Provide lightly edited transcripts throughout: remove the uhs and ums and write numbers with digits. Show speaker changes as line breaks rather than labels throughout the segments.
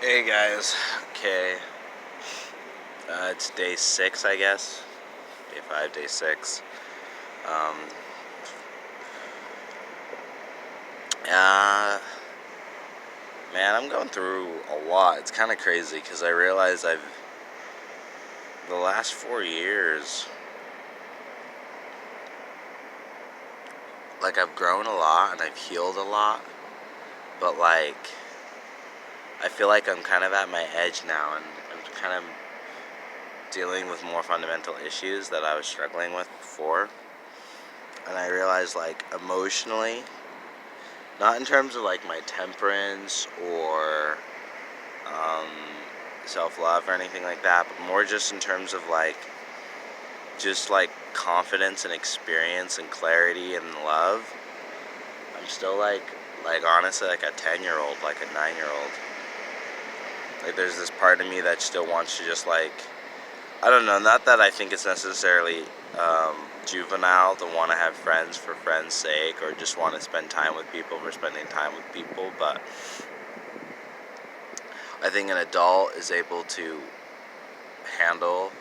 Hey guys, okay, it's day 6, I guess. Day 5, day 6. Um, uh, man, I'm going through a lot. It's kind of crazy because I realize the last 4 years, like, I've grown a lot and I've healed a lot, but, like, I feel like I'm kind of at my edge now and I'm kind of dealing with more fundamental issues that I was struggling with before. And I realize, like, emotionally, not in terms of like my temperance or um, self-love or anything like that, but more just in terms of just like confidence and experience and clarity and love. I'm still like honestly like a 10-year-old, like a 9-year-old. Like there's this part of me that still wants to just like, I don't know, not that I think it's necessarily um, juvenile to want to have friends for friends' sake or just want to spend time with people for spending time with people, but I think an adult is able to handle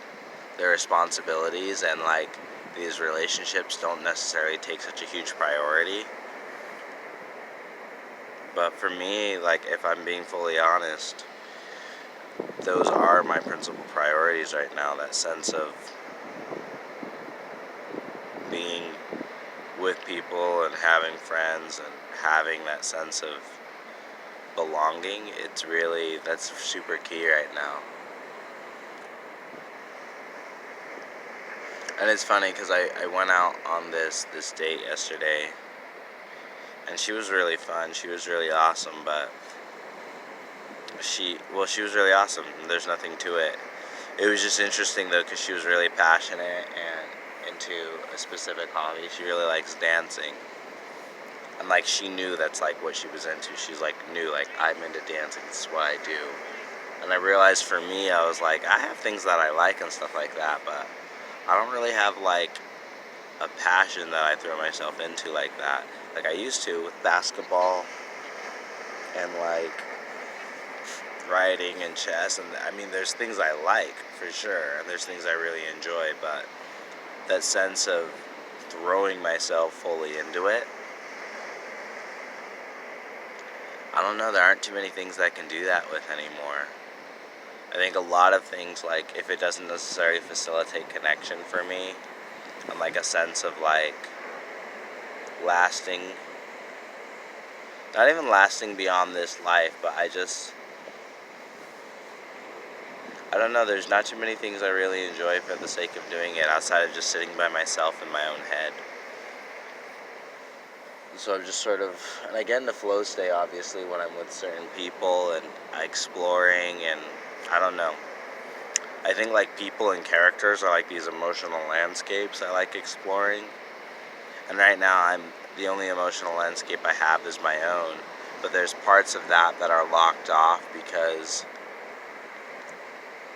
their responsibilities and like these relationships don't necessarily take such a huge priority. But for me, like if I'm being fully honest, those are my principal priorities right now. That sense of being with people and having friends and having that sense of belonging, that's super key right now. And it's funny because I went out on this date yesterday and she was really fun. She was really awesome, but she was really awesome. There's nothing to it. It was just interesting though because she was really passionate and into a specific hobby. She really likes dancing. And like she knew that's like what she was into. She's like knew like I'm into dancing. This is what I do. And I realized for me, I was like, I have things that I like and stuff like that, but I don't really have like a passion that I throw myself into like that. Like I used to with basketball and like writing and chess, and I mean there's things I like for sure and there's things I really enjoy, but that sense of throwing myself fully into it, I don't know, there aren't too many things I can do that with anymore. I think a lot of things, like if it doesn't necessarily facilitate connection for me and like a sense of like lasting, not even lasting beyond this life, but I don't know, there's not too many things I really enjoy for the sake of doing it outside of just sitting by myself in my own head. So I'm just sort of, and I get into flow state obviously when I'm with certain people and exploring, and I don't know. I think like people and characters are like these emotional landscapes I like exploring. And right now the only emotional landscape I have is my own. But there's parts of that are locked off because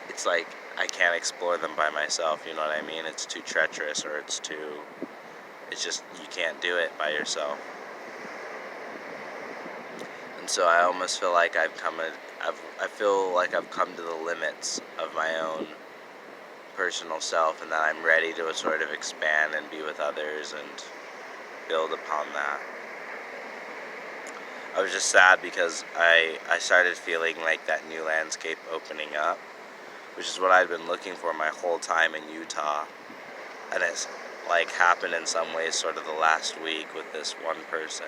it's like I can't explore them by myself, you know what I mean? It's too treacherous or it's just, you can't do it by yourself. And so I almost feel like I feel like I've come to the limits of my own personal self and that I'm ready to sort of expand and be with others and build upon that. I was just sad because I started feeling like that new landscape opening up, which is what I'd been looking for my whole time in Utah. And it's like happened in some ways sort of the last week with this one person,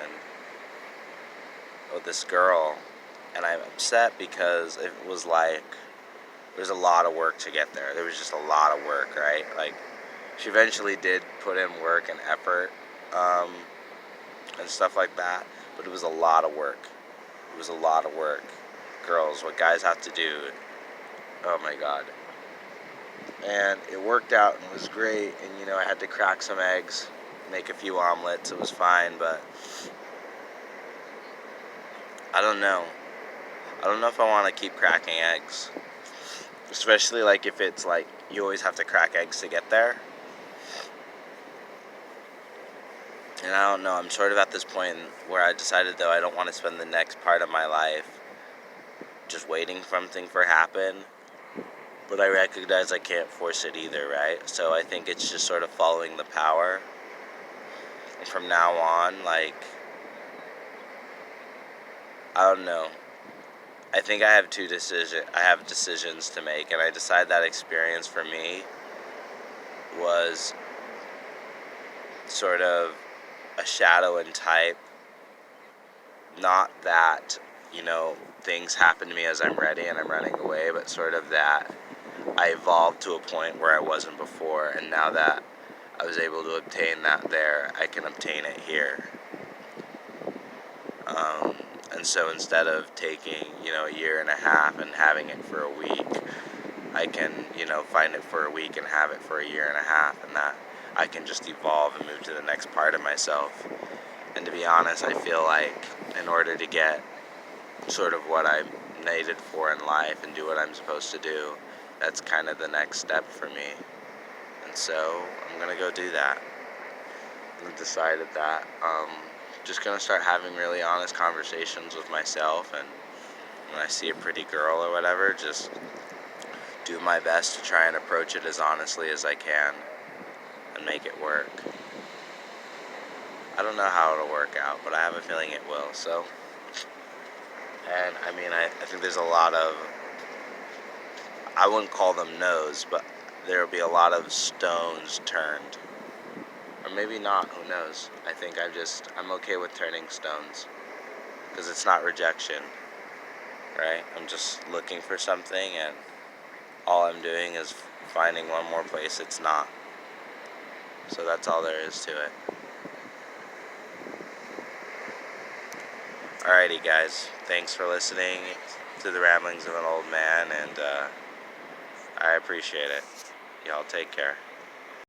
with this girl. And I'm upset because it was like, there's a lot of work to get there. There was just a lot of work, right? Like, she eventually did put in work and effort, and stuff like that, but it was a lot of work. It was a lot of work. Girls, what guys have to do, oh my god. And it worked out and it was great, and you know, I had to crack some eggs, make a few omelets, it was fine, but I don't know. I don't know if I want to keep cracking eggs. Especially like if it's like you always have to crack eggs to get there. And I don't know, I'm sort of at this point where I decided though I don't want to spend the next part of my life just waiting for something to happen. But I recognize I can't force it either, right? So I think it's just sort of following the power. And from now on, like, I don't know. I think I have decisions to make, and I decide that experience for me was sort of a shadow and type. Not that, things happen to me as I'm ready and I'm running away, but sort of that I evolved to a point where I wasn't before, and now that I was able to obtain that there, I can obtain it here. And so instead of taking, a year and a half and having it for a week, I can, find it for a week and have it for a year and a half, and that I can just evolve and move to the next part of myself. And to be honest, I feel like in order to get sort of what I'm needed for in life and do what I'm supposed to do, that's kind of the next step for me. And so I'm going to go do that. I've decided that just going to start having really honest conversations with myself, and when I see a pretty girl or whatever, just do my best to try and approach it as honestly as I can and make it work. I don't know how it'll work out, but I have a feeling it will. So, and I mean, I think there's a lot of, I wouldn't call them no's, but there'll be a lot of stones turned. Or maybe not, who knows. I think I'm okay with turning stones, because it's not rejection, right? I'm just looking for something, and all I'm doing is finding one more place it's not. So that's all there is to it. Alrighty, guys. Thanks for listening to the ramblings of an old man, and I appreciate it. Y'all take care.